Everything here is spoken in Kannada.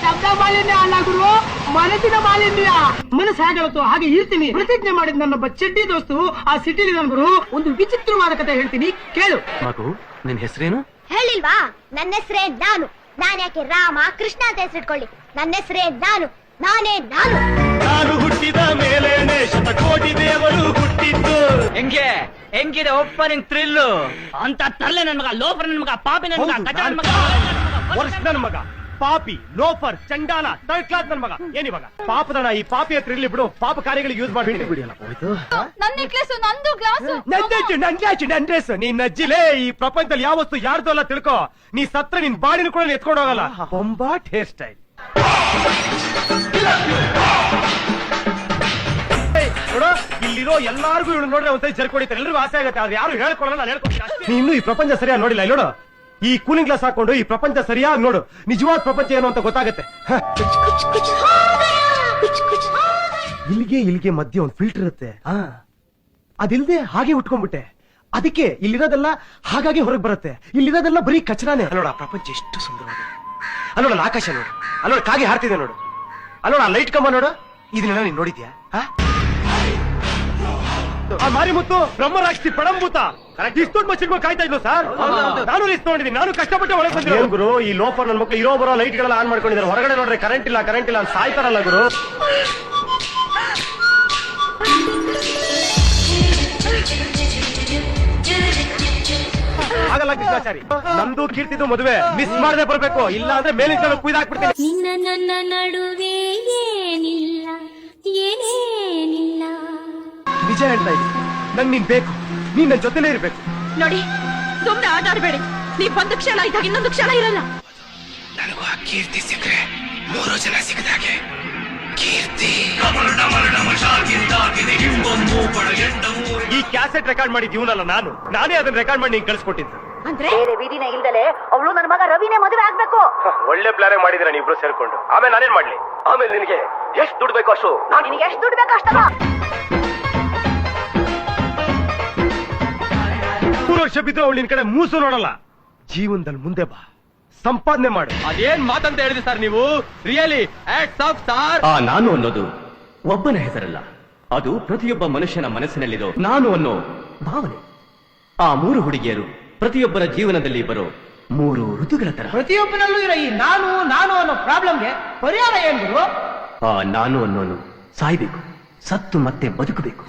ಶಬ್ದ ಮಾಲಿನ್ಯ ಅಲ್ಲ ಗುರು, ಮನಸ್ಸಿನ ಮಾಲಿನ್ಯ. ಮನಸ್ಸು ಹೇಳುತ್ತೋ ಹಾಗೆ ಇರ್ತೀನಿ. ಪ್ರತಿಜ್ಞೆ ಮಾಡಿದ ನನ್ನೊಬ್ಬ ಚಡ್ಡಿ ದೋಸ್ತು ಆ ಸಿಟಿಲಿ ನನ್ ಗುರು ಒಂದು ವಿಚಿತ್ರವಾದ ಕಥೆ ಹೇಳ್ತೀನಿ ಕೇಳು. ಮಗು, ನಿನ್ ಹೆಸರೇನು? ಹೇಳಿಲ್ವಾ? ನನ್ನ ಹೆಸರೇ ನಾನು. ನಾನ್ ಯಾಕೆ ರಾಮ ಕೃಷ್ಣ ಅಂತ ಹೆಸರಿಟ್ಕೊಳ್ಳಿ? ನನ್ನ ಹೆಸರೇ ನಾನು. ನಾನೇ ನಾನು. ನಾನು ಹುಟ್ಟಿದ ಮೇಲೇನೆ ಶತಕೋಟಿ ದೇವರು ಹುಟ್ಟಿದ್ದು. ಹೆಂಗಿದೆ ಓಪನಿಂಗ್ ಥ್ರಿಲ್ ಅಂತ ತರ್ಲೆ ನನ್ ಮಗ, ಲೋಫರ್ ನನ್ ಮಗ, ಪಾಪಿ ನನ್ ಮಗ, ಕಚ ನನ್ ಮಗ, ವರ್ಷ ನನ್ ಮಗ, ಪಾಪಿ, ಲೋಫರ್, ಚಂಡಾಲ, ಥರ್ಡ್ ಕ್ಲಾಸ್ ನನ್ ಮಗ. ಏನಿವಾಗ ಪಾಪದಣ ಈ ಪಾಪಿ ಹತ್ರ ಇರ್ಲಿ ಬಿಡು. ಪಾಪ ಕಾರ್ಯಗಳಿಗೆ ಯೂಸ್ ಮಾಡಿ ಬಿಡಿಯಲ್ಲ. ನನ್ನ ನೆಕ್ಲೆಸ್ ನಂದು ಗ್ಲಾಸು. ನನ್ ಡ್ರೆಸ್ ನೀನ್ ಅಜ್ಜಿಲೇ. ಈ ಪ್ರಪಂಚದಲ್ಲಿ ಯಾವ ವಸ್ತು ಯಾರ್ದು ಅಲ್ಲ ತಿಳ್ಕೊ. ನೀ ಸತ್ರ ನಿನ್ ಬಾಡಿನ ಕೂಡ ಎತ್ಕೊಂಡು ಹೋಗಲ್ಲ. ಬೊಂಬಾಟ್ ಹೇರ್ ಸ್ಟೈಲ್. ನೋಡು, ಇಲ್ಲಿರೋ ಎಲ್ಲಾರ್ಗು ಇವಳು ನೋಡ್ರೆ ಒಂದ್ಸರಿ ಜರ್ಕೊಡಿತಾರೆ. ಎಲ್ರಿಗೂ ಆಸೆ ಆಗುತ್ತೆ. ಆದ್ರೆ ಯಾರು ಹೇಳ್ಕೊಡಲ್ಲ. ನಾನು ಹೇಳ್ಕೊಡ್ತೀನಿ. ನೀನು ಈ ಪ್ರಪಂಚ ಸರಿಯಾಗಿ ನೋಡಿಲ್ಲ. ನೋಡು, ಈ ಕೂಲಿಂಗ್ ಗ್ಲಾಸ್ ಹಾಕೊಂಡು ಈ ಪ್ರಪಂಚ ಸರಿಯಾಗಿ ನೋಡು. ನಿಜವಾದ ಪ್ರಪಂಚ ಏನು ಅಂತ ಗೊತ್ತಾಗುತ್ತೆ. ಇಲ್ಲಿಗೆ ಮಧ್ಯೆ ಒಂದು ಫಿಲ್ಟರ್ ಇರುತ್ತೆ. ಅದಿಲ್ದೆ ಹಾಗೆ ಉಟ್ಕೊಂಡ್ಬಿಟ್ಟೆ. ಅದಕ್ಕೆ ಇಲ್ಲಿರೋದೆಲ್ಲ ಹಾಗಾಗಿ ಹೊರಗೆ ಬರುತ್ತೆ. ಇಲ್ಲಿರೋದೆಲ್ಲ ಬರೀ ಕಚರಾನೆ. ಅಲ್ಲೋಡ ಪ್ರಪಂಚ ಎಷ್ಟು ಸುಂದರವಾಗಿದೆ. ಅಲ್ಲೋಡ ಆಕಾಶ ನೋಡು. ಅಲ್ಲೋಡ ಕಾಗೆ ಹಾರ್ತಿದೆ ನೋಡು. ಅಲ್ಲೋಡ ಲೈಟ್ ಕಂಬ ನೋಡು. ಇದನ್ನೆಲ್ಲ ನೀನ್ ನೋಡಿದ್ಯಾ? ಆ ಮಾರಿಮುತ್ತು ಬ್ರಹ್ಮರಾಕ್ಷಿ ಪಡಂಭೂತ ಇಷ್ಟು ಮಚ್ಚಿಟ್ಕೊಂಡು ಕಾಯ್ತಾ ಇದ್ಲು ಸರ್. ನಾನು ರಿಸ್ಕ್ ನೋಡಿದ್ದೀನಿ. ನಾನು ಕಷ್ಟಪಟ್ಟು ಒಳಗೆ ಬಂದಿದ್ದೀನಿ ಗುರು. ಈ ಲೋಫರ್ ನನ್ನ ಮಕ್ಕಳು ಇರೋ ಬರೋ ಲೈಟ್ ಗಳೆಲ್ಲ ಆನ್ ಮಾಡ್ಕೊಂಡಿದ್ದಾರೆ. ಹೊರಗಡೆ ನೋಡ್ರೆ ಕರೆಂಟ್ ಇಲ್ಲ ಅಂತ ಸಾಯ್ತಾರಲ್ಲ ಗುರು. ಆಗಲ್ಲ ಕೃಷ್ಣಾಚಾರಿ, ನಮ್ದು ಕೀರ್ತಿದು ಮದುವೆ ಮಿಸ್ ಮಾಡದೆ ಬರ್ಬೇಕು. ಇಲ್ಲ ಅಂದ್ರೆ ಮೇಲಿಂದ ಕುಯ್ದಾಕ್ಬಿಡ್ತೀನಿ. ನಿನ್ನ ನನ್ನ ನಡುವೆ ಏನಿಲ್ಲ ಏನೇನಿಲ್ಲ. ನಿಜ ಹೇಳ್ತಾ ಇದ್ದೀನಿ, ನಂಗೆ ನೀನ್ ಬೇಕು. ನೀನ್ ನನ್ನ ಜೊತೆಲೇ ಇರ್ಬೇಕು. ನೋಡಿ, ಸುಮ್ನೆ ಆಟ ಆಡ್ಬೇಡಿ. ನೀವ್ ಒಂದು ಕ್ಷಣ ಇದ್ದಾಗ ಇನ್ನೊಂದು ಕ್ಷಣ ಇರಲ್ಲ. ನನಗೂ ಆ ಕೀರ್ತಿ ಸಿಕ್ಕರೆ 3 ಜನ ಸಿಕ್ಕದಾಗೆ. ಕೀರ್ತಿ ಈ ಕ್ಯಾಸೆಟ್ ರೆಕಾರ್ಡ್ ಮಾಡಿದ್ ಇವನಲ್ಲ ನಾನು. ನಾನೇ ಅದನ್ನ ರೆಕಾರ್ಡ್ ಮಾಡಿ ನಿಂಗೆ ಕಳ್ಸಿಕೊಟ್ಟಿದ್ದು. ಅಂದ್ರೆ ಬೇರೆ ವಿಧಿನೇ ಇಲ್ದಲೆ ಅವಳು ನನ್ನ ಮಗ ರವಿನೇ ಮದುವೆ ಆಗ್ಬೇಕು. ಒಳ್ಳೆ ಪ್ಲಾನ್ ಮಾಡಿದ್ರ ನೀವಿಬ್ರು ಸೇರ್ಕೊಂಡು. ಆಮೇಲೆ ನಾನೇನ್ ಮಾಡ್ಲಿ? ಆಮೇಲೆ ನಿನಗೆ ಎಷ್ಟು ದುಡ್ಡು ಬೇಕು ಅಷ್ಟು. ನಿನಗೆ ಎಷ್ಟು ದುಡ್ಡು ಬೇಕು ಅಷ್ಟಲ್ಲ. 3 ವರ್ಷ ಬಿದ್ದು ಅವಳು ನಿನ್ ಕಡೆ ಮೂಸು ನೋಡಲ್ಲ. ಜೀವನದಲ್ಲಿ ಮುಂದೆ ಬಾ, ಸಂಪಾದನೆ ಮಾಡು. ಅದೇನ್ ಮಾತಂತ ಹೇಳಿದ್ರಿ ಸರ್ ನೀವು? Really sir. ಆ ನಾನು ಅನ್ನೋದು ಒಬ್ಬನ ಹೆಸರಲ್ಲ, ಅದು ಪ್ರತಿಯೊಬ್ಬ ಮನುಷ್ಯನ ಮನಸ್ಸಿನಲ್ಲಿರೋ ನಾನು ಅನ್ನೋ ಭಾವನೆ. ಆ 3 ಹುಡುಗಿಯರು ಪ್ರತಿಯೊಬ್ಬರ ಜೀವನದಲ್ಲಿ ಬರೋ 3 ಋತುಗಳ ತರ. ಪ್ರತಿಯೊಬ್ಬನಲ್ಲೂ ಇರೋ ಈ ನಾನು ಅನ್ನೋ ಪ್ರಾಬ್ಲಮ್ಗೆ ಪರಿಹಾರ ಏನ್ ಗುರು? ಆ ನಾನು ಅನ್ನೋನು ಸಾಯ್ಬೇಕು, ಸತ್ತು ಮತ್ತೆ ಬದುಕಬೇಕು.